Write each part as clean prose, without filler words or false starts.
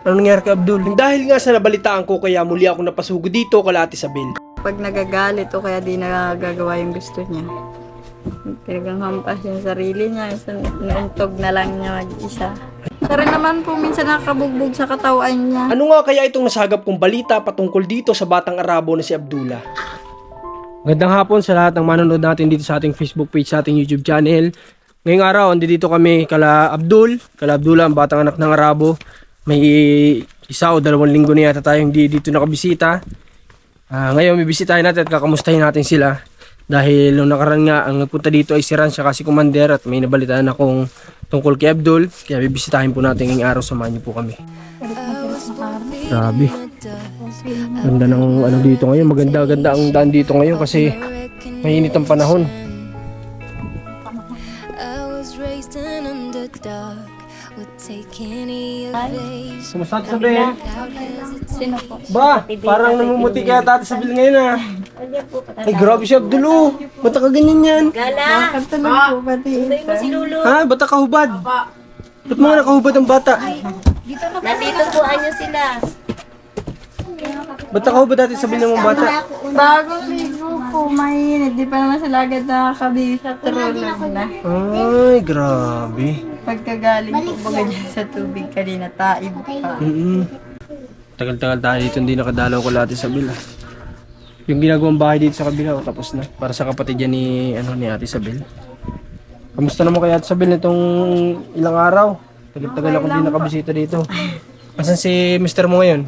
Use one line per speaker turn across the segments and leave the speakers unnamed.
Ano nangyari kay Abdul? Dahil nga sa nabalitaan ko, kaya muli ako napasugo dito kala Ate Isabel.
Pag nagagalit o kaya di nagagawa yung gusto niya, talagang hampas yung sarili niya, inuntog na lang niya mag-isa. Pero naman po minsan nakabugbog sa katawan niya.
Ano nga kaya itong nasagap kong balita patungkol dito sa batang Arabo na si Abdullah? Magandang hapon sa lahat ng manonood natin dito sa ating Facebook page, sa ating YouTube channel. Ngayong araw, andito kami kala Abdullah, ang batang anak ng Arabo. May 1 o 2 linggo na yata tayong dito nakabisita. Ngayon, bibisitahin natin at kakamustahin natin sila. Dahil nung nakaraan nga, ang nagpunta dito ay si Ran, siya kasi commander, at may nabalitaan akong tungkol kay Abdul. Kaya bibisitahin po natin ngayong araw, samahan niyo po kami. Grabe. Ganda ng ano dito ngayon. Maganda ang daan dito ngayon kasi mainit ang panahon. Kumusta Ate Isabel?
Sino po?
Ba, parang namumuti kaya Ate Isabel ngayon ah. Ay grabe si Abdul oh. Ba't ka ganyan yan?
Bakit talaga po pati ito?
Ha? Ba't ka kahubad? Ba't mga nakahubad ang bata?
Nandito po anyo sila.
Ba't nakahubad Ate Isabel ng mga bata?
Bagong ligo po, mainit. Di pa naman sila agad nakakabihis at tulog na.
Ay, grabe.
Pagkagaling po baga dyan sa tubig kanina, taib pa.
Tagal-tagal tayo dito, hindi nakadalaw ko Ate Isabel ah. Yung ginagawang bahay dito sa kabila, tapos na. Para sa kapatid yan ni Ate Isabel. Kamusta naman kay Ate Isabel nitong ilang araw? Tagal-tagal ako din nakabisita dito. Asan si Mr. mo ngayon?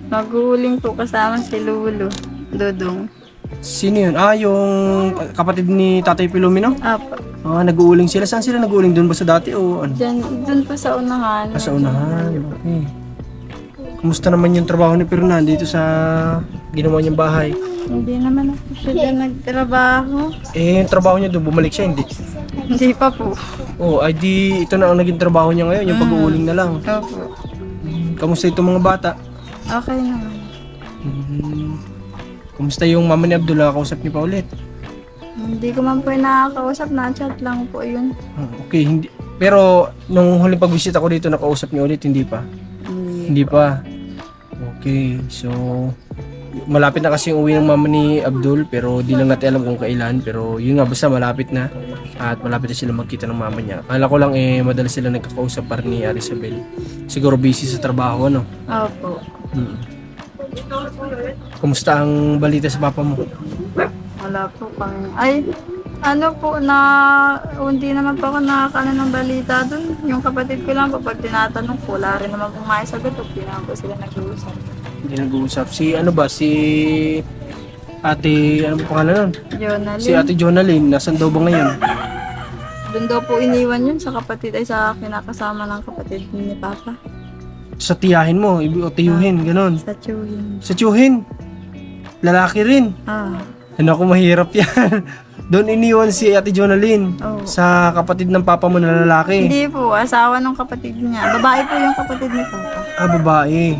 Naguling po kasama si Lulu, Dudong.
Sino yun? Yung kapatid ni Tatay Pilomino?
Apa.
Nag-uuling sila. Saan sila nag-uuling? Doon ba sa dati o ano?
Dun po sa unahan.
Sa unahan, okay. Kumusta naman yung trabaho ni Fernan dito sa ginawa niyang bahay?
Hindi naman ako siya dyan nagtrabaho.
Yung trabaho niya doon, bumalik siya, hindi?
Hindi pa po.
Ay di, ito na ang naging trabaho niya ngayon, yung pag-uuling na lang.
Opo.
Kamusta itong mga bata?
Okay naman.
Kumusta yung mama ni Abdullah? Kausap niyo pa ulit?
Hindi ko man po nakakausap, na-chat lang po yun.
Okay, hindi. Pero nung huling pag-visit ako dito, nakausap niyo ulit, hindi pa? Hindi pa. Okay, so malapit na kasi yung uwi ng mama ni Abdul, pero di lang natin alam kung kailan. Pero yun nga, basta malapit na. At malapit na sila magkita ng mama niya. Akala ko lang madalas sila nagkakausap para ni Ate Isabel. Siguro busy sa trabaho, ano?
Opo.
Kumusta ang balita sa papa mo?
Wala po kami. Ay, ano po, hindi naman po ako nakakano ng balita dun. Yung kapatid ko lang po, pag tinatanong ko, wala rin naman pong maisagot. Hindi naman po sila nag-uusap.
Hindi nag-uusap. Si ano ba? Si Ate, ano ba pangalan nun?
Jonalyn.
Si Ate Jonalyn, nasan daw ba ngayon?
Doon daw po iniwan yun sa kapatid, ay sa kinakasama ng kapatid ni Papa.
Sa tiyahin mo, o tiyuhin, ganon.
Sa Chuyin.
Sa tiyuhin, lalaki rin. Ano ako, mahirap yan. Doon iniwan si Ate Jonalyn sa kapatid ng papa mo na lalaki.
Hindi po, asawa ng kapatid niya. Babae po yung kapatid ni Papa.
Babae.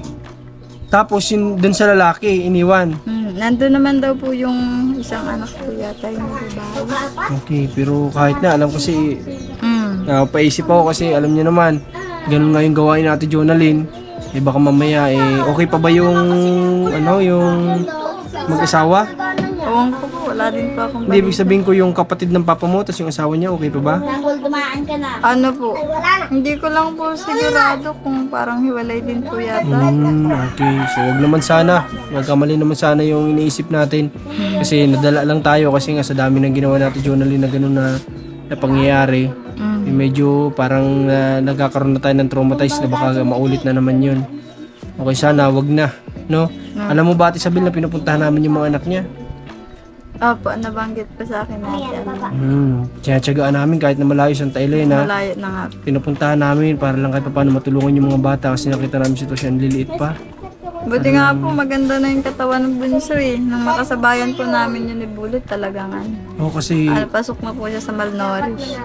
Tapos yun, doon sa lalaki, iniwan.
Nandun naman daw po yung isang anak ko yata yung babae.
Okay, pero kahit na, alam ko si... paisip ako kasi alam niyo naman, ganun nga yung gawain natin Jonalyn. Baka mamaya, okay pa ba yung, yung mag-asawa?
Ewan ko po, wala din pa akong
Hindi, ibig sabihin ko yung kapatid ng papa mo, tapos yung asawa niya, okay pa ba?
Ano po, hindi ko lang po sigurado kung parang hiwalay din po yata.
Okay, so wag naman sana, magkamali naman sana yung iniisip natin. Kasi nadala lang tayo kasi nga sa dami ng ginawa natin Jonalyn na gano'n na pangyayari. Medyo parang nagkakaroon na tayo ng traumatized na baka maulit na naman yun. Okay, sana wag na, no? Alam mo ba Ate Isabel na pinupuntahan namin yung mga anak niya?
Opo, nabanggit pa sa akin natin.
Tiyatsagaan namin kahit na malayo sa Thailand na
Malayo na nga.
pinupuntahan namin para lang kahit paano matulungan yung mga bata kasi nakita namin sitwasyon liliit pa.
Buti nga po, maganda na yung katawan ng bunso eh. Nung makasabayan po namin yun ni Bullet, talagang
kasi
pasok na po siya sa malnourished.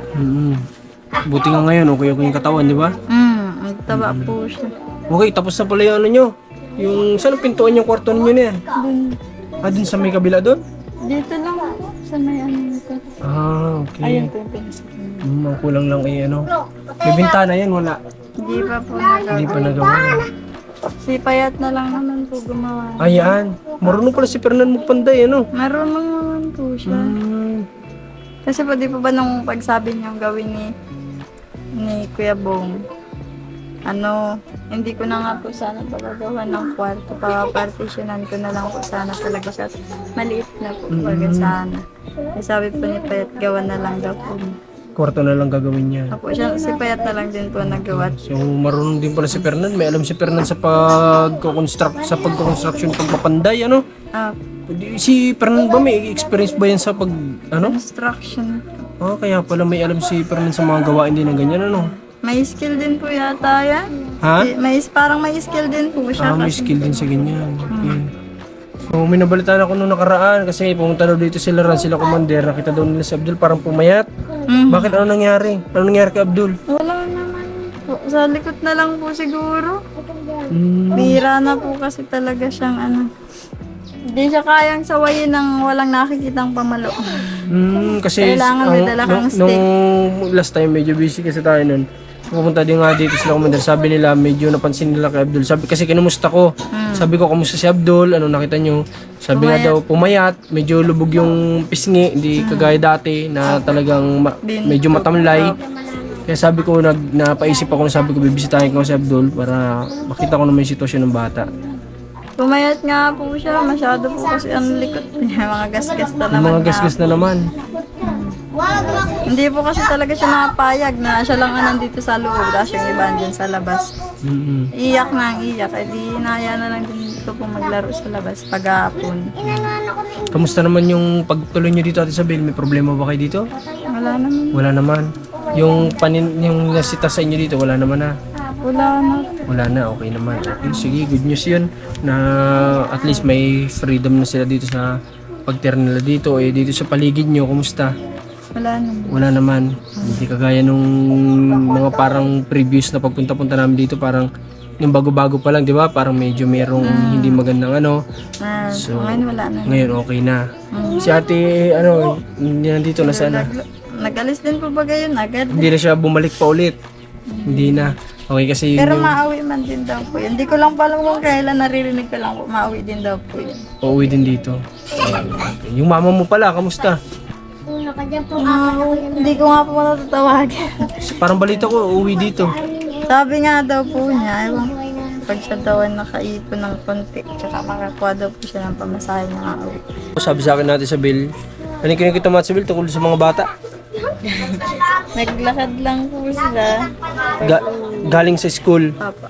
buti nga ngayon okay yung katawan, di ba?
Nagtaba po siya.
Okay, tapos na pala yung nyo. Yung saan ang pintuan yung kwarto ninyo na yan? Dun sa may kabila doon?
Dito lang po, sa may nito.
Okay.
Ayun po yung pinasok niya.
Ang kulang lang May bintana yan, wala.
Hindi pa po nagawa.
Hindi pa nagawa.
Si Payat na lang naman po gumawa.
Ayan. Marunong pala si Fernan magpanday, ano?
Marunong naman po siya. Kasi po di po ba nung pagsabi niyo gawin ni Kuya Bong, hindi ko na nga po sana pagagawa ng kwarto. Papartitionan ko na lang po sana talaga siya. Maliit na po baga sana. Eh, sabi po ni Payat, gawa na lang daw po.
Kwarto na lang gagawin niya.
Ako siya, si Payat na lang din po nagawa.
So, marunong din pala si Fernan. May alam si Fernan sa pagko-construction, pagpapanday, ano? Si Fernan ba may experience ba yan sa
Construction.
Kaya pala may alam si Fernan sa mga gawain din ng ganyan, ano?
May skill din po yata yan.
Ha?
Parang may skill din po siya.
May skill din sa ganyan. Okay. So, may nabalitaan ako nung nakaraan kasi pumunta daw dito sila Commander. Nakita daw nila si Abdul parang pumayat. Bakit? Ano nangyari? Ano nangyari kay Abdul?
Wala naman po. Sa likod na lang po siguro. Bira na po kasi talaga siyang Hindi siya kayang sawayin ng walang nakikitang pamalo.
Kasi
Kailangan may dala kang stick.
nung last time medyo busy kasi tayo nun. Pupunta din nga dito sila Commander. Sabi nila medyo napansin nila kay Abdul. Sabi kasi kinumusta ko. Sabi ko kamusta si Abdul? Ano nakita nyo? Sabi nga daw pumayat. Medyo lubog yung pisngi. Hindi kagaya dati na talagang medyo matamlay. Kaya sabi ko napaisip ako na sabi ko bibisitahin ko si Abdul para makita ko naman yung sitwasyon ng bata.
Pumayat nga po siya. Masyado po kasi ang likod niya. Mga gasgas na
Yung
naman.
mga gasgas na naman.
Hindi po kasi talaga siya napayag na siya lang nandito sa loob. Tapos yung iba dyan sa labas. Iyak na ang iyak. Eh di inaya na lang din dito po maglaro sa labas paghapon.
Kamusta naman yung pagtuloy nyo dito Ate Isabel? May problema ba kayo dito?
Wala naman.
Wala naman. Yung nasita sa inyo dito, wala naman na.
Wala na.
Wala na, okay naman. Okay, sige, good news yun. Na at least may freedom na sila dito sa pagtira nila dito. Dito sa paligid nyo, kumusta?
Wala naman.
Wala naman. Hindi kagaya nung mga parang previous na pagpunta-punta namin dito, parang yung bago-bago pa lang, di ba? Parang medyo merong hindi magandang So,
ngayon wala na.
ngayon okay na. Si ate, hindi nandito, nasaan na?
Nag-alis din po ba gayon agad?
Hindi na siya bumalik pa ulit. Hindi na. Okay, kasi
Pero
yung
maawi man din daw po yun. Hindi ko lang pala kung kailan naririnig ko lang po. Maawi din daw po yun.
uuwi din dito. Yung mama mo pala, kamusta?
Hindi ko nga po matatawagin.
Parang balita ko, uuwi dito.
Sabi nga daw po niya, pag siya daw ay nakaipon ng konti, tsaka makakuha daw po siya ng pamasahe na uuwi.
Sabi sa akin natin sa Bill, ano yung kinikita mo sa Bill tungkol sa mga bata?
Naglakad lang po sila.
Galing sa school.
Papa.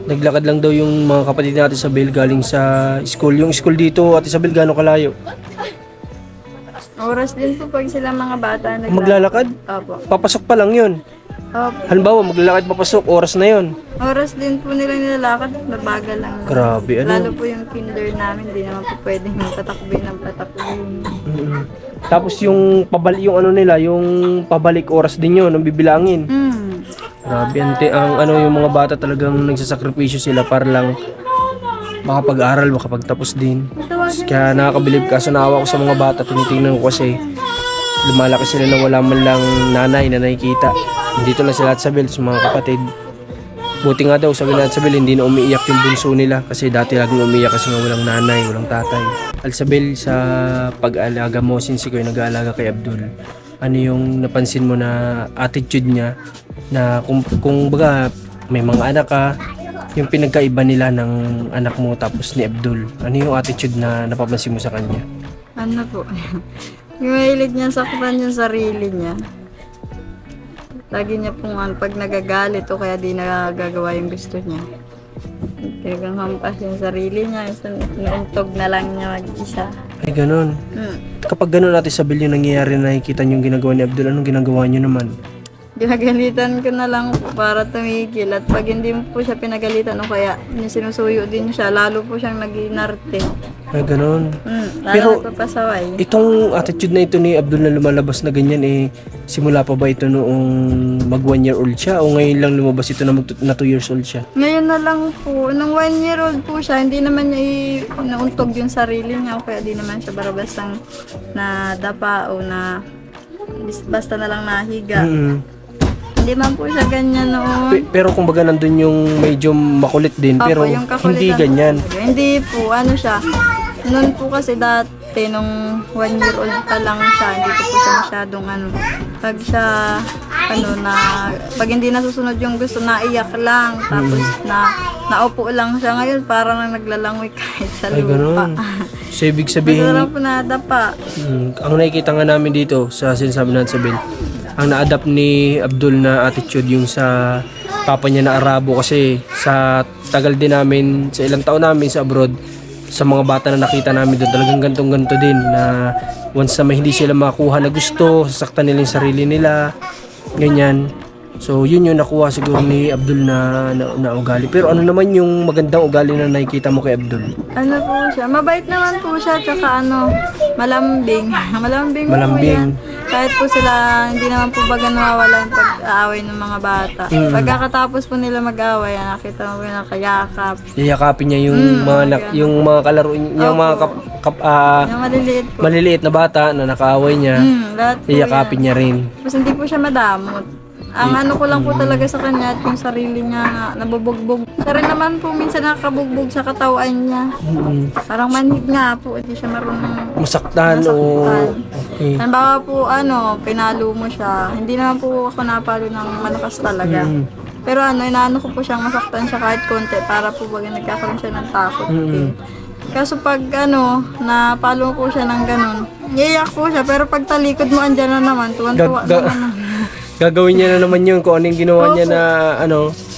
Naglakad lang daw yung mga kapatid natin sa Bill galing sa school. Yung school dito, Ate Isabel, gaano kalayo?
Oras din po pag sila mga bata
Maglalakad?
Opo.
Papasok pa lang yun.
Opo.
Halimbawa, maglalakad papasok, oras na yun.
Oras din po nila nilalakad, mabagal lang.
Grabe,
Lalo po yung kinder namin, di naman po pwedeng patakbin ng patakbin.
Tapos yung pabalik oras din yun, ang bibilangin. Grabe, yung mga bata talagang nagsasakripisyo sila para lang makapag-aral, makapagtapos din. Kaya nakakabilib ka. So naawa ko sa mga bata, tinitingnan ko kasi lumalaki sila nang wala man lang nanay na nakikita. Dito lang sila at Sabel, sa mga kapatid. Buti nga daw, sabi na at Sabel, hindi na umiiyak yung bunso nila kasi dati laging umiiyak kasi nga walang nanay, walang tatay. Alsabel, sa pag-alaga mo, since ikaw yung nag-aalaga kay Abdul, ano yung napansin mo na attitude niya na kung baga may mga anak ka, yung pinagkaiba nila ng anak mo tapos ni Abdul, ano yung attitude na napapansin mo sa kanya?
Ano po? Yung mahilig niya saktan yung sarili niya. Lagi niya pong pag nagagalit o kaya di nagagawa yung gusto niya. Talagang hampas yung sarili niya. Inuuntog na lang niya mag-isa.
Ay, ganun. Kapag ganun natin sabil yung nangyayari na nakikita niyo yung ginagawa ni Abdul, anong ginagawa niyo naman?
Ginagalitan ko na lang po para tumigil. At pag hindi mo po siya pinagalitan o kaya sinusuyo din siya, lalo po siyang nag-inarte.
Ay, ganun.
Lalo nagpapasaway.
Itong attitude na ito ni Abdul na lumalabas na ganyan, simula pa ba ito noong mag 1 year old siya o ngayon lang lumabas ito na 2 years old siya?
Ngayon na lang po. Nung 1 year old po siya, hindi naman niya nauntog yung sarili niya o kaya di naman siya barabasang na dapa o na basta na lang nahiga. Hindi man po siya ganyan noon.
Pero kumbaga nandun yung medyo makulit din,
Opo,
pero
yung kakulitan
hindi
po
ganyan.
talaga. Hindi po, ano siya. Noon po kasi dati, nung 1 year old pa lang siya, hindi ko po siya masyadong ano. Pag siya, pag hindi nasusunod yung gusto, naiyak lang. Tapos naupo lang siya. Ngayon, parang naglalangoy kahit sa
Ay,
lupa.
ganun. So, ibig
Basta
sabihin,
lang po nadapa.
ang nakikita nga namin dito sa sinasabi natin sa Bel, ang na-adapt ni Abdul na attitude yung sa papa niya na Arabo, kasi sa tagal din namin, sa ilang taon namin sa abroad, sa mga bata na nakita namin doon, talagang gantong-ganto din na once na may hindi sila makuha na gusto, sasaktan nila yung sarili nila, ganyan. So yun yung nakuha siguro ni Abdul na ugali. Pero ano naman yung magandang ugali na nakikita mo kay Abdul?
Ano po siya, mabait naman po siya, tsaka malambing. Malambing po
Malambing.
yan. Kahit po sila, hindi naman po baga nawawala yung pag-aaway ng mga bata. Pagkakatapos po nila mag-aaway, nakita mo po yung nakayakap.
Yayakapin niya yung yung mga kalaro, yung mga
Yung maliliit po.
maliliit na bata na nakaaway niya,
Lahat po
yayakapin
yan.
niya rin.
Tapos hindi po siya madamot. Ang ano ko lang po talaga sa kanya at yung sarili niya na nabubugbog. Siya rin naman po minsan nakabugbog sa katawan niya. Parang manhid nga po, hindi siya marunong
Masaktan o okay.
halimbawa po, pinalo mo siya. Hindi naman po ako napalo ng malakas talaga. Pero inaano ko po siyang masaktan siya kahit konti para po baga nagkakaroon siya ng takot. Kaso pag napalo ko siya ng ganun, iiyak po siya. Pero pag talikod mo, andyan na naman, tuwan-tuwa naman.
Gagawin niya na naman yun kung ano yung ginawa niya na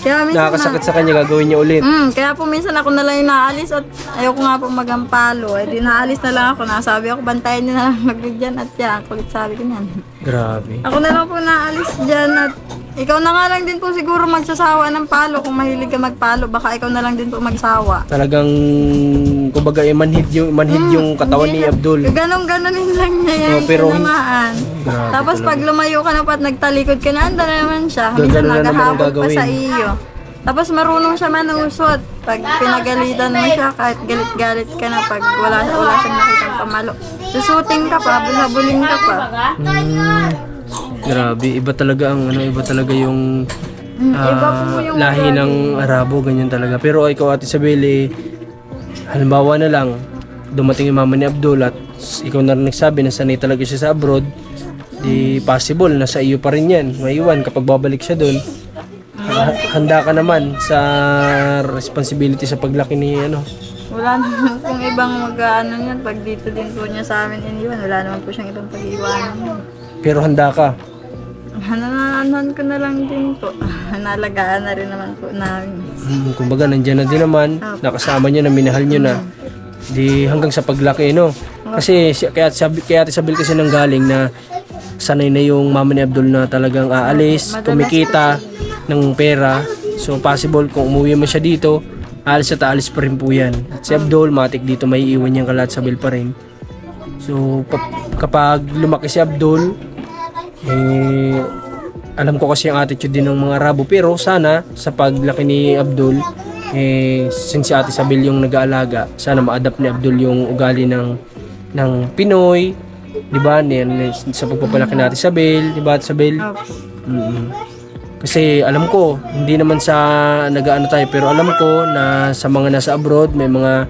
Kaya minsan
nakakasakit sa kanya, gagawin niya ulit.
kaya po minsan ako na lang yung naalis at ayoko nga po magampalo. Eh di naalis na lang ako. Nasabi ako, bantayan niyo na lang magbigyan at yan. Kulit sabi ko niyan.
Grabe.
Ako na lang po naalis dyan at ikaw na nga lang din po siguro magsasawa ng palo. Kung mahilig ka magpalo, baka ikaw na lang din po magsawa.
Talagang kumbaga manhid yung katawan ni Abdul.
Ganun-ganunin lang niya yan.
Pero
tinamaan.
Grabe
Tapos
talaga.
pag lumayo ka na po at nagtalikod ka na, anda na naman siya.
Ganun
Minsan
na naman ang
naghahabol pa
gagawin.
sa iyo. Tapos marunong siya manusot. Pag pinagalitan mo siya, kahit galit-galit ka na, pag wala siyang nakitang pamalo. Susuting ka pa, habulin ka pa.
Grabe, iba talaga yung
Iba po yung
lahi ng Arabo, ganyan talaga. Pero ikaw, Ate Isabel, halimbawa na lang, dumating yung mama ni Abdul at ikaw na rin nagsabi na sanay talaga siya sa abroad, di possible na sa iyo pa rin yan. Maiwan kapag babalik siya doon. Handa ka naman sa responsibility sa paglaki ni
Wala naman kung ibang mag-ano yan. Pag dito din po niya sa amin iniwan, wala naman po siyang ibang pag-iwanan.
pero handa ka.
Nananahan ko na lang din po. Nalagaan na rin naman po namin.
Kumbaga nandiyan na din naman, nakasama niyo na, minahal niyo na. Di hanggang sa paglaki, no? Kasi kaya Ate Isabel kasi nang galing na sanay na yung mama ni Abdul na talagang aalis, kumikita ng pera. So possible kung umuwi mo siya dito, alis at alis pa rin po yan. At si Abdul, matik dito may iwan niyang kalat sa bil pa rin. So kapag lumaki si Abdul, alam ko kasi ang attitude din ng mga Arabo, pero sana sa paglaki ni Abdul, since si Ate Isabel yung nag-aalaga, sana ma-adapt ni Abdul yung ugali ng Pinoy, di ba? Sa pagpapalaki natin sa Isabel, di ba, Ate Isabel? Kasi alam ko, hindi naman sa nag-aano tayo, pero alam ko na sa mga nasa abroad, may mga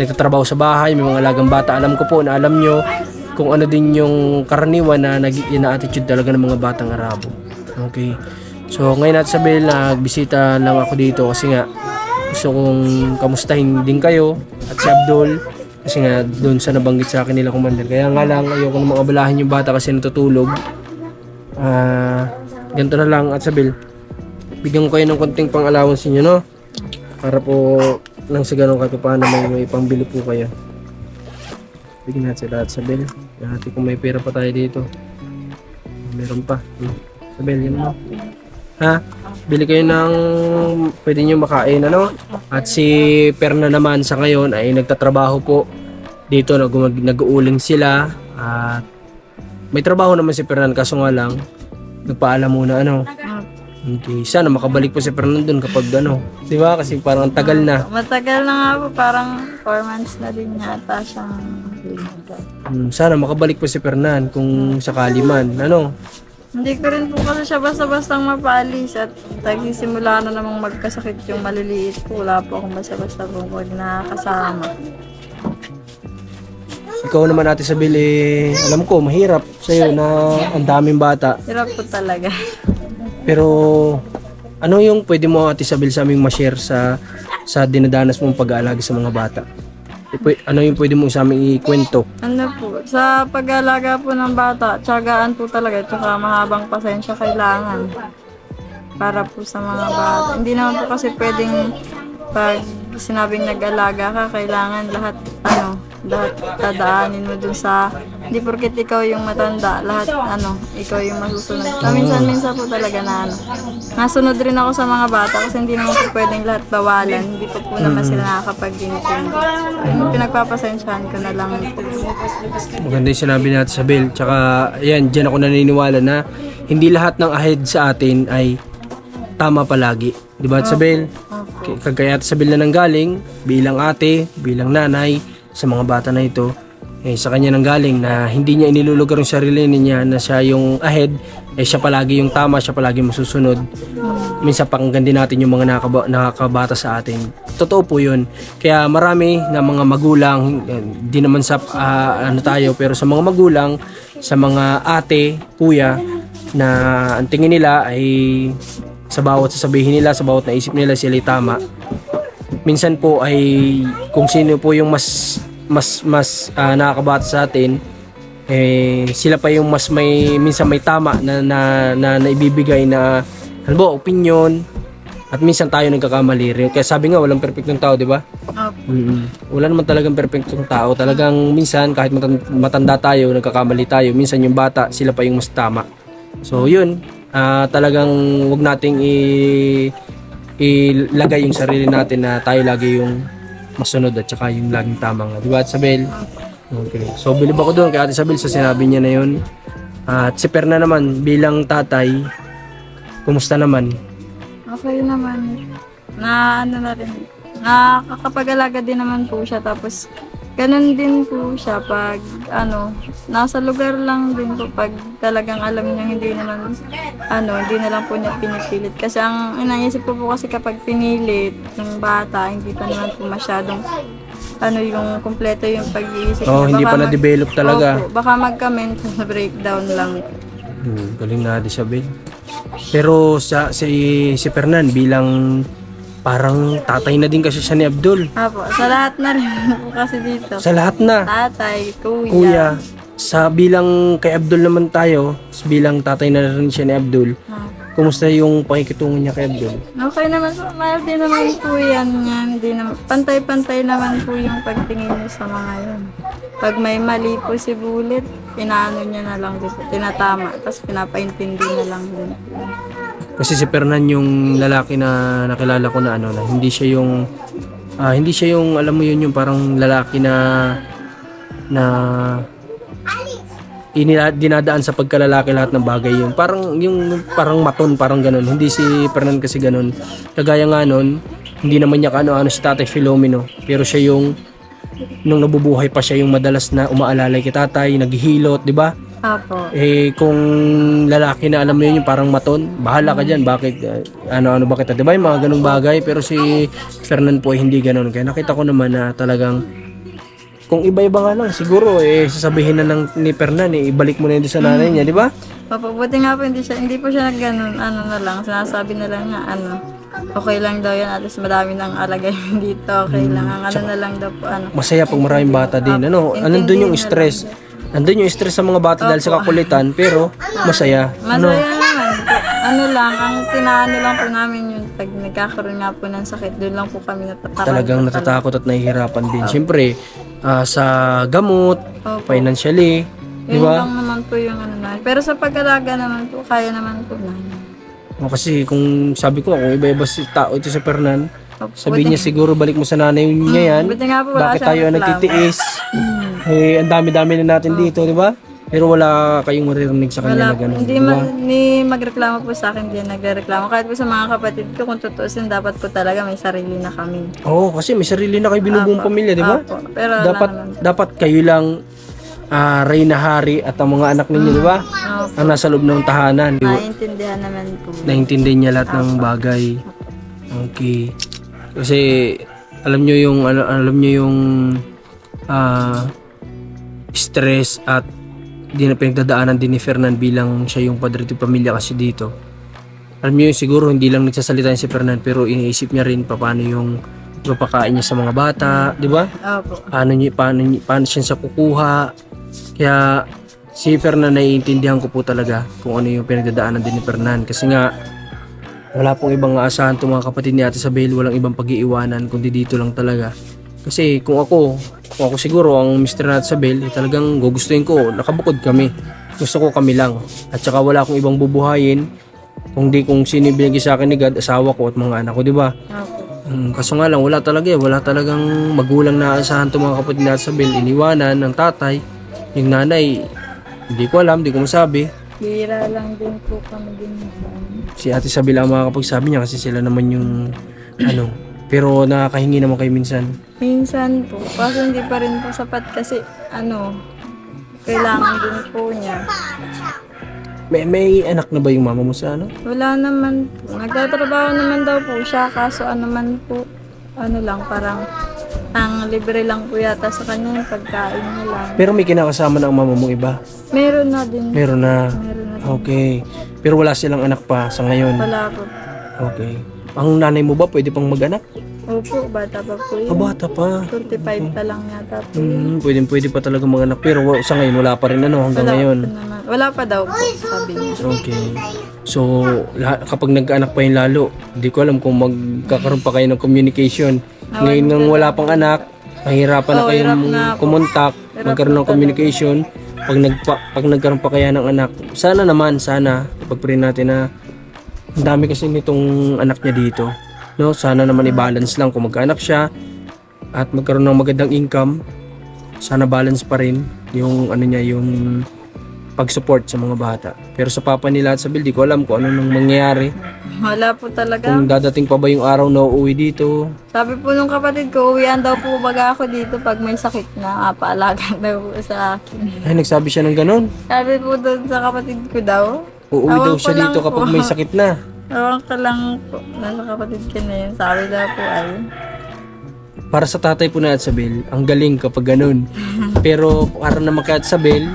nagtatrabaho sa bahay, may mga alagang bata. Alam ko po na alam nyo kung ano din yung karaniwan na attitude talaga ng mga batang Arabo. Okay. So ngayon Ate Isabel, nagbisita lang ako dito kasi nga gusto kong kamustahin din kayo at si Abdul kasi nga doon sa nabanggit sa akin nila Commander. Kaya nga lang ayoko namang abalahin yung bata kasi natutulog. Ganito na lang Ate Isabel. Bigyan ko kayo ng konting pang-allowance niyo, no? Para po nang sa ganun kahit paano may pambili po kayo. Bigyan natin sila Ate Isabel. Natin kung may pera pa tayo dito. Meron pa. Isabel, yan mo. Ha? Bili kayo ng pwede nyo makain, ano? At si Perna naman sa ngayon ay nagtatrabaho po dito, nag-uuling sila. At may trabaho naman si Pernan, kaso nga lang nagpaalam muna, ano? Okay. Sana makabalik po si Pernan dun kapag di ba? Kasi parang ang tagal na.
Matagal na nga po, parang 4 months na din yata siyang
Sana makabalik po si Pernan kung sakali man, ano?
Hindi ko rin po kasi siya basta-bastang mapaalis at nagsisimula na namang magkasakit yung maliliit ko. Wala po akong basta-basta po pag nakakasama.
Ikaw naman Ate Isabel, alam ko mahirap sa'yo na ang daming bata.
Hirap po talaga.
Pero ano yung pwede mo Ate Isabel sa aming ma-share sa dinadanas mong pag-aalaga sa mga bata? Ano yung pwede mo sa aming ikwento?
Ano po, sa pag-alaga po ng bata, tiyagaan po talaga, tsaka mahabang pasensya kailangan para po sa mga bata. Hindi naman po kasi pwedeng pag sinabing nag-alaga ka, kailangan lahat dadaanin mo dun sa, hindi porket ikaw yung matanda, lahat ikaw yung masusunod. Minsan po talaga na nasunod rin ako sa mga bata kasi hindi naman po pwedeng lahat bawalan, hindi po naman sila nakakapag-intindi. Pinagpapasensyahan ko na lang po.
Maganda yung sinabi natin Isabel. Tsaka yan, dyan ako naniniwala na hindi lahat ng ahead sa atin ay tama palagi. Di ba Isabel? Kagaya Ate Isabel na nanggaling bilang ate, bilang nanay sa mga bata na ito, sa kanya nanggaling na hindi niya inilulugar yung sarili niya na siya yung ahead, siya palagi yung tama, siya palagi masusunod. Minsan pakinggan din natin yung mga nakakabata sa atin. Totoo po yun. Kaya marami na mga magulang, di naman sa tayo, pero sa mga magulang, sa mga ate, kuya, na ang tingin nila ay sa bawat sasabihin nila, sa bawat naisip nila sila ay tama. Minsan po ay kung sino po yung mas nakakabata sa atin, sila pa yung minsan may tama na ibibigay na opinion, at minsan tayo nagkakamali rin. Kaya sabi nga walang perfectong tao, di ba? Wala naman talagang perfectong tao. Talagang minsan kahit matanda tayo, nagkakamali tayo, minsan yung bata sila pa yung mas tama. So yun, talagang wag nating ilagay yung sarili natin na tayo lagi yung masunod at saka yung laging tama nga. Diba Isabel? Okay. So bilib ako doon kay Ate Isabel sa sinabi niya na yun. At si Perna naman bilang tatay, kumusta naman?
Okay naman. Na rin. Nakakapag-alaga din naman po siya. Tapos, ganun din po siya pag, nasa lugar lang din po pag talagang alam niya hindi na lang po niya pinipilit. Kasi ang inaisip ko po kasi kapag pinilit ng bata, hindi pa naman po masyadong, yung kompleto yung pag-iisip niya.
Hindi pa na-develop talaga.
Opo, baka magka-mental breakdown lang.
Galing na Ate Isabel. Pero si Fernan bilang parang tatay na din kasi siya ni Abdul.
Apo, sa lahat na rin po kasi dito.
Sa lahat na.
Tatay, kuya.
Kuya. Sa bilang kay Abdul naman tayo, bilang tatay na rin siya ni Abdul. Kumusta yung pakikitungo niya kay Abdul?
Okay naman po. Mahal din naman po yan. Pantay-pantay naman po yung pagtingin niya sa mga yun. Pag may mali po si Bullet, inaano niya na lang din po. Tinatama. Tapos pinapaintindi na lang din po.
Kasi si Fernan yung lalaki na nakilala ko na na hindi siya yung alam mo yun yung parang lalaki na dinadaan sa pagkalalaki lahat ng bagay yung parang maton parang ganun. Hindi si Fernan kasi ganun. Kagaya nga nun, hindi naman niya ano si Tatay Filomeno, pero siya yung nung nabubuhay pa siya yung madalas na umaalalay kay tatay, naghihilot, di ba?
Apo.
Kung lalaki na alam mo yun yung parang maton, bahala ka dyan, bakit, bakit, di ba yung mga ganung bagay, pero si Fernan po ay hindi ganun. Kaya nakita ko naman na talagang, kung iba-iba nga lang, siguro, sasabihin na lang ni Fernan, ibalik mo na yun sa nanay niya, di ba?
Opo, buti nga po, hindi po siya ganun, na lang, sinasabi na lang na, okay lang daw yan, at least madami nang alagay dito, okay lang, ang na lang daw po,
Masaya pag maraming bata din, nandun yung stress. Nandun yung stress sa mga bata dahil sa kakulitan, pero masaya.
Masaya naman. Lang, ang tinaano lang po namin yun, pag nagkakaroon nga po ng sakit, doon lang po kami natatakot.
Talagang natatakot at nahihirapan din. Siyempre, sa gamot, financially, di ba?
Yun lang naman po yung namin. Pero sa pag-alaga naman po, kaya naman po namin.
Kasi kung sabi ko, kung iba-iba si tao ito sa Fernan, sabihin niya siguro balik mo sa nanay niya yan. Bakit tayo nagtitiis? Ang dami-dami na natin dito, di ba? Pero wala kayong maririnig sa kanya na gano'n.
Hindi magreklamo po sa akin, hindi nagreklamo. Kahit po sa mga kapatid ko, kung tutuusin, dapat po talaga may sarili na kami.
Oo, kasi may sarili na kayo binubuong pamilya, di ba?
Pero
Dapat kayo lang Reyna Hari at ang mga anak ninyo, di ba?
Opo.
Ang nasa loob ng tahanan.
Naiintindihan naman po.
Naintindihan niya lahat ng bagay. Okay. Kasi alam nyo yung stress at di na pinagdadaanan din ni Fernan bilang siya yung padre de pamilya kasi dito. Alam nyo yung siguro hindi lang nagsasalita si Fernan pero iniisip niya rin paano yung papakain niya sa mga bata, di ba?
Opo.
Paano siya sa kukuha. Kaya si Fernan naiintindihan ko po talaga kung ano yung pinagdadaanan din ni Fernan kasi nga wala pong ibang aasahan itong mga kapatid ni Ate Isabel, walang ibang pag-iiwanan kundi dito lang talaga. Kasi kung ako siguro ang Mr. Ate Isabel, talagang gugustuhin ko, nakabukod kami. Gusto ko kami lang. At saka wala akong ibang bubuhayin kung sino yung binigay sa akin ni God, asawa ko at mga anak ko, di ba?
Opo.
Kaso nga lang, wala talagang magulang na aasahan itong mga kapatid ni Ate Isabel. Iniwanan ng tatay, yung nanay, hindi ko alam, hindi ko masabi.
Bira lang din po kami din.
Si Ate Isabel ang makakapagsabi niya kasi sila naman yung pero nakakahingi naman kayo minsan.
Minsan po, kaso hindi pa rin po sapat kasi kailangan din po niya.
May anak na ba yung mama mo sa
Wala naman po. Nagtatrabaho naman daw po siya kaso man po, lang parang ang libre lang po yata sa kanya yung pagkain niya lang.
Pero may kinakasama na ang mama mong iba?
Meron na din.
Meron na.
Meron na din.
Okay. Pero wala silang anak pa sa ngayon?
Wala po.
Okay. Ang nanay mo ba pwede pang mag-anak?
Opo, bata pa po yun.
Bata pa.
25 pa lang yata po.
Pwede pa talaga mag-anak. Pero sa ngayon wala pa rin hanggang ngayon.
Wala pa daw po, sabi niya.
Okay. So, kapag nagkaanak pa yung lalo, hindi ko alam kung magkakaroon pa kayo ng communication. Ngayon nang wala pang anak, mahirapan na kayong kumontak, magkaroon ng communication. Pag nagkaroon pa kaya ng anak, sana, pag-pray natin na ang dami kasi nitong anak niya dito. No, sana naman i-balance lang kung magkaanak siya at magkaroon ng magandang income. Sana balance pa rin yung yung pag-support sa mga bata. Pero sa papa nila at sa Bill, di ko alam kung ano nang mangyayari.
Wala po talaga.
Kung dadating pa ba yung araw na uuwi dito.
Sabi po nung kapatid ko, uwian daw po baga ako dito pag may sakit na, paalaga daw po sa akin.
Ay, nagsabi siya ng ganun.
Sabi po doon sa kapatid ko daw.
Uuwi daw siya dito kapag may sakit na.
Ewan ko lang po, nasa kapatid ko na yun. Sabi daw po ay.
Para sa tatay po na Atsabel, ang galing kapag ganun. Pero para naman kay Atsabel,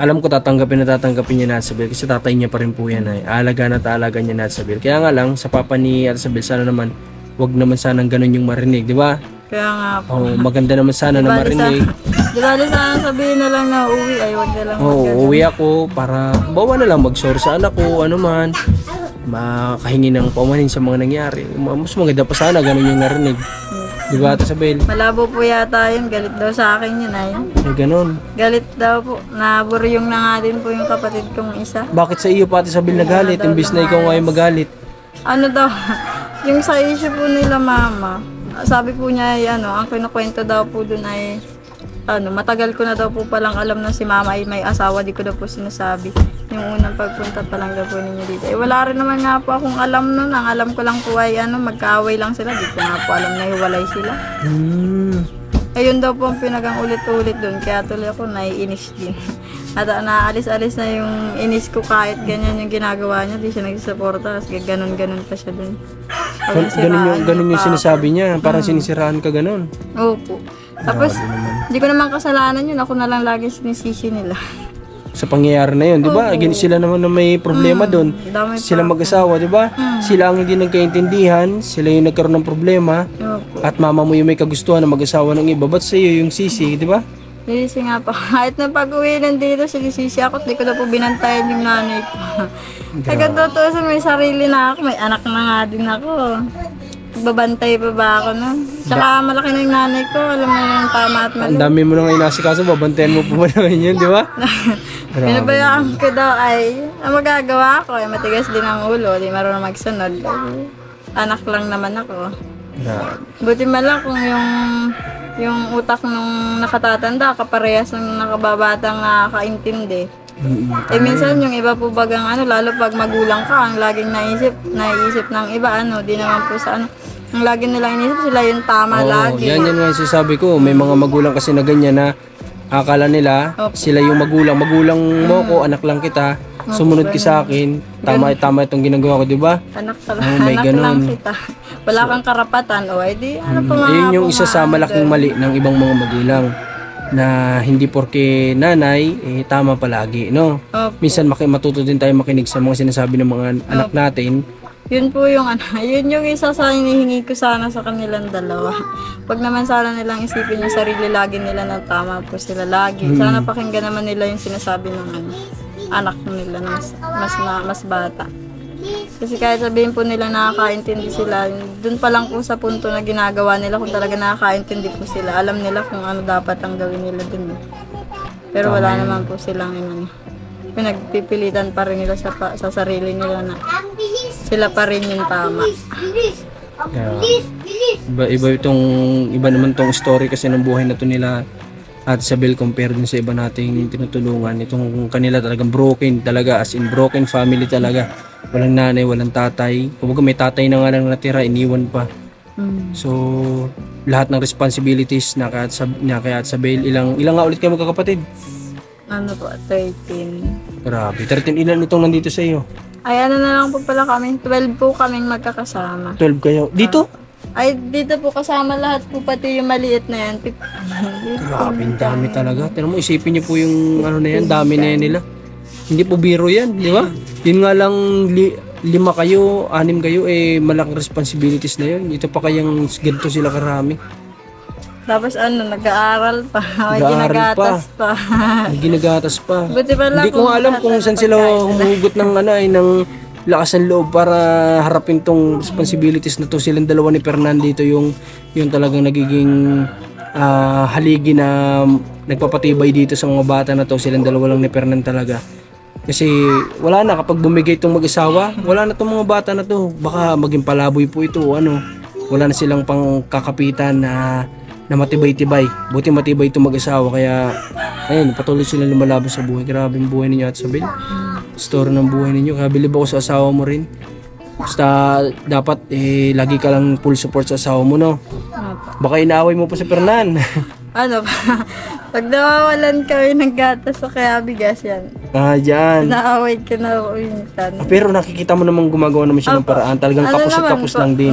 alam ko tatanggapin niya na Atsabel kasi tatay niya pa rin po yan ay. Aalagaan at aalagaan niya na Atsabel. Kaya nga lang, sa papa ni Atsabel, sana naman, wag naman sanang ganun yung marinig, di ba?
Kaya nga po.
Maganda naman sana na marinig.
Di ba sana sabihin na lang na uwi, ay wag na lang
uuwi ako para bawa na lang mag-sorry sa anak ko, ano man. Makahingi ng paumanin sa mga nangyari. Mas maganda pa sana ganun yung narinig. Di ba, Ate Isabel?
Malabo po yata yun. Galit daw sa akin yun ay.
Ganun.
Galit daw po. Naburyong na nga din po yung kapatid kong isa.
Bakit sa iyo pa, Ate Isabel, nagalit? Imbis na ikaw ngayon magalit.
Ano daw, yung sa issue po nila mama, sabi po niya ay ang kinukwento daw po dun ay matagal ko na daw po palang alam na si mama ay may asawa, di ko daw po sinasabi. Yung unang pagpunta pa lang daw po ninyo dito. Wala rin naman nga po akong alam nun. Ang alam ko lang po ay magkaaway lang sila. Di ko nga po alam na hiwalay sila. Ayun daw po ang pinagang ulit-ulit dun. Kaya tuloy ako naiinis din. At naalis-alis na yung inis ko kahit ganyan yung ginagawa niya. Di siya nagsusuporta. Kasi ganun-ganun pa siya dun.
Ganun yung sinasabi niya. Parang sinisiraan ka ganun.
Opo. Tapos, hindi ko naman kasalanan yun. Ako na lang lagi sinisisi nila.
Sa pangyayari na yun, di ba? Sila naman na may problema doon. Sila mag-asawa, di ba? Sila ang hindi nagkaintindihan, sila yung nagkaroon ng problema.
Opo.
At mama mo yung may kagustuhan na mag-asawa ng iba. Ba't sa iyo yung sisi, di ba?
Sisi nga pa. Kahit na pag-uwi nandito, sinisisi ako. Di ko na po binantayan yung nanay ko. Taga-tutusin, may sarili na ako. May anak na nga din ako. Babantay pa ba ako nun? Tsaka malaki na yung nanay ko. Alam mo yung tama at mali.
Ang dami mo na ngayon nasikaso, babantayan mo pa ba naman yun, di ba?
Pinabayaan ko daw ay, ang magagawa ko ay matigas din ang ulo. Di marunong magsunod. Anak lang naman ako. Buti man lang kung yung utak nung nakatatanda, kaparehas ng nakababatang nakakaintindi. Minsan yung iba po bagang lalo pag magulang ka, ang laging naiisip ng iba, di naman po sa ang lagi nilang inisip sila yung tama lagi.
Yan nga yung sasabi ko, may mga magulang kasi na ganyan na Akala nila,
Opo.
sila yung magulang. Magulang mo ko, anak lang kita. Sumunod ka sa akin. Tama itong ginagawa ko, di ba?
Anak pala,
Oh, may
anak
ganun.
lang kita. Wala kang karapatan, o ay di, ano pa mga
Ayun yung isa sa
pumaano
malaking
dyan.
mali ng ibang mga magulang na hindi porke nanay, tama palagi, no?
Opo.
Minsan matuto din tayo makinig sa mga sinasabi ng mga anak natin.
Yun po yung ano, yun yung isa sa hinihingi ko sana sa kanilang dalawa. Pag naman sana nilang isipin yung sarili lagi nila na tama po sila lagi. Sana pakinggan naman nila yung sinasabi ng ano, anak nila na mas bata. Kasi kahit sabihin po nila nakakaintindi sila, dun pa lang po sa punto na ginagawa nila kung talaga nakakaintindi po sila. Alam nila kung ano dapat ang gawin nila dun. Pero wala naman po silang ano, pinagpipilitan pa rin nila sa sarili nila na sila pa rin yung tama.
Iba naman tong story kasi ng buhay na to nila at Isabel compare din sa iba nating tinutulungan. Itong kanila talagang broken talaga, as in broken family talaga. Walang nanay, walang tatay. Kumbaga may tatay na nga lang natira, iniwan pa. So, lahat ng responsibilities na kay Ate Isabel. Ilang nga ulit kayo magkakapatid?
Ano po, 13.
Grabe. 13 ilan itong nandito sa iyo?
Ay, ano na lang po pala kami. 12 po kaming magkakasama.
12 kayo. Dito?
Ay, dito po kasama lahat po, pati yung maliit na yan.
Grabe, ang dami talaga. Tignan mo, isipin niyo po yung ano na yan, dami na yan nila. Hindi po biro yan, di ba? Yun nga lang, 5 kayo, 6 kayo, malaking responsibilities na yun. Ito pa kayang ganito sila karami.
Tapos ano, nag-aaral pa. May
Nag-aaral
ginagatas pa.
May ginagatas pa.
Buti pa lang
Hindi ko nga alam
lahat
kung
ng
saan sila
pagkain
humugot ng ng lakas ng loob para harapin tong responsibilities na to. Silang dalawa ni Fernando dito yung talagang nagiging haligi na nagpapatibay dito sa mga bata na to. Silang dalawa lang ni Fernando talaga. Kasi wala na, kapag bumigay itong mag-asawa, wala na itong mga bata na to. Baka maging palaboy po ito, wala na silang pang kakapitan na matibay-tibay. Buti matibay itong mag-asawa, kaya ayun, patuloy silang lumalaban sa buhay. Grabe yung buhay ninyo, Ate Isabel. Story ng buhay ninyo, kaya bilib ako sa asawa mo rin. Basta dapat lagi ka lang full support sa asawa mo, no? Baka inaaway mo pa si Fernan.
Ano pa? Pag nawawalan kami ng gatas o kaya bigas yan.
Dyan.
Naaway ka na ako minsan.
Pero nakikita mo namang gumagawa naman siya ng paraan. Talagang
Ano
kapos at
naman
kapos
po,
lang din.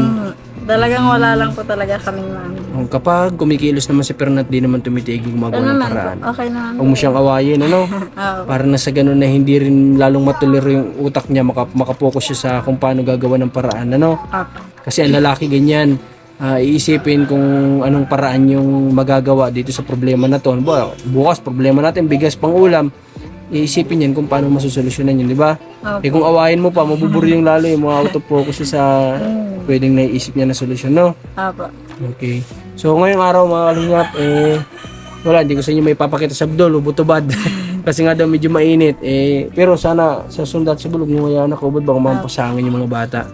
Talagang wala lang po talaga kaming mami.
Kapag kumikilos naman si Fernand, di naman tumitigil gumagawa
Ano
ng
naman po?
paraan.
Okay naman.
Huwag mo siyang awayin, ano?
Oo.
Para na sa ganun na hindi rin lalong matuliro yung utak niya, makapokus siya sa kung paano gagawa ng paraan, ano? Kasi ang lalaki ganyan, iisipin kung anong paraan yung magagawa dito sa problema na to. Bukas problema natin, bigas pang ulam, iisipin yan kung paano masusolusyonan yun, di ba?
Okay.
Kung awayin mo pa, mabuburi yung lalo yung mga auto-focus siya sa pwedeng naiisip niya na solusyon, no?
Apo.
Okay. So ngayong araw mga kalingap, wala, hindi ko sa inyo may papakita sa Abdul, ubod-ubad. Kasi nga daw medyo mainit. Pero sana sa sundat sa bulog nung ngayon nakubod baka mampasangin yung mga bata.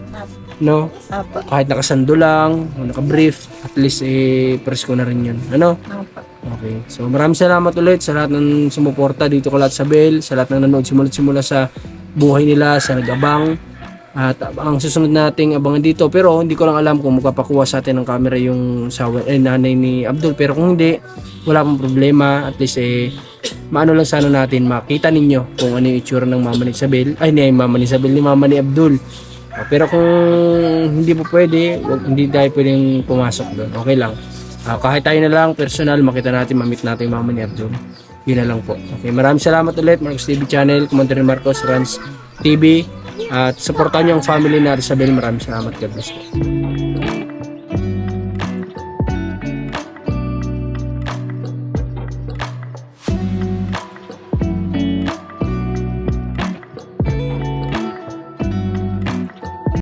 No?
Apo.
Kahit nakasando lang, o naka-brief, at least presko na rin yun. Ano?
Apo.
Okay. So maraming salamat ulit sa lahat ng sumuporta dito ko lahat sa Bell, sa lahat ng nanood simula sa buhay nila, sa nag-abang. At ang susunod nating abangan dito, pero hindi ko lang alam kung magpapakuha sa atin ng camera yung nanay ni Abdul, pero kung hindi, wala pong problema. At least maano lang sana natin makita ninyo kung ano yung itsura ng mama ni Isabel, ni mama ni Abdul. Pero kung hindi po pwede, hindi tayo pwedeng pumasok doon, okay lang. Kahit tayo na lang personal, makita natin, mamit natin yung mama ni Abdul. Yun na lang po. Okay, maraming salamat ulit, Marcos TV Channel, Commander Marcos, Rans TV. At supportan niyo ang family na Isabel. Maraming salamat. God bless po.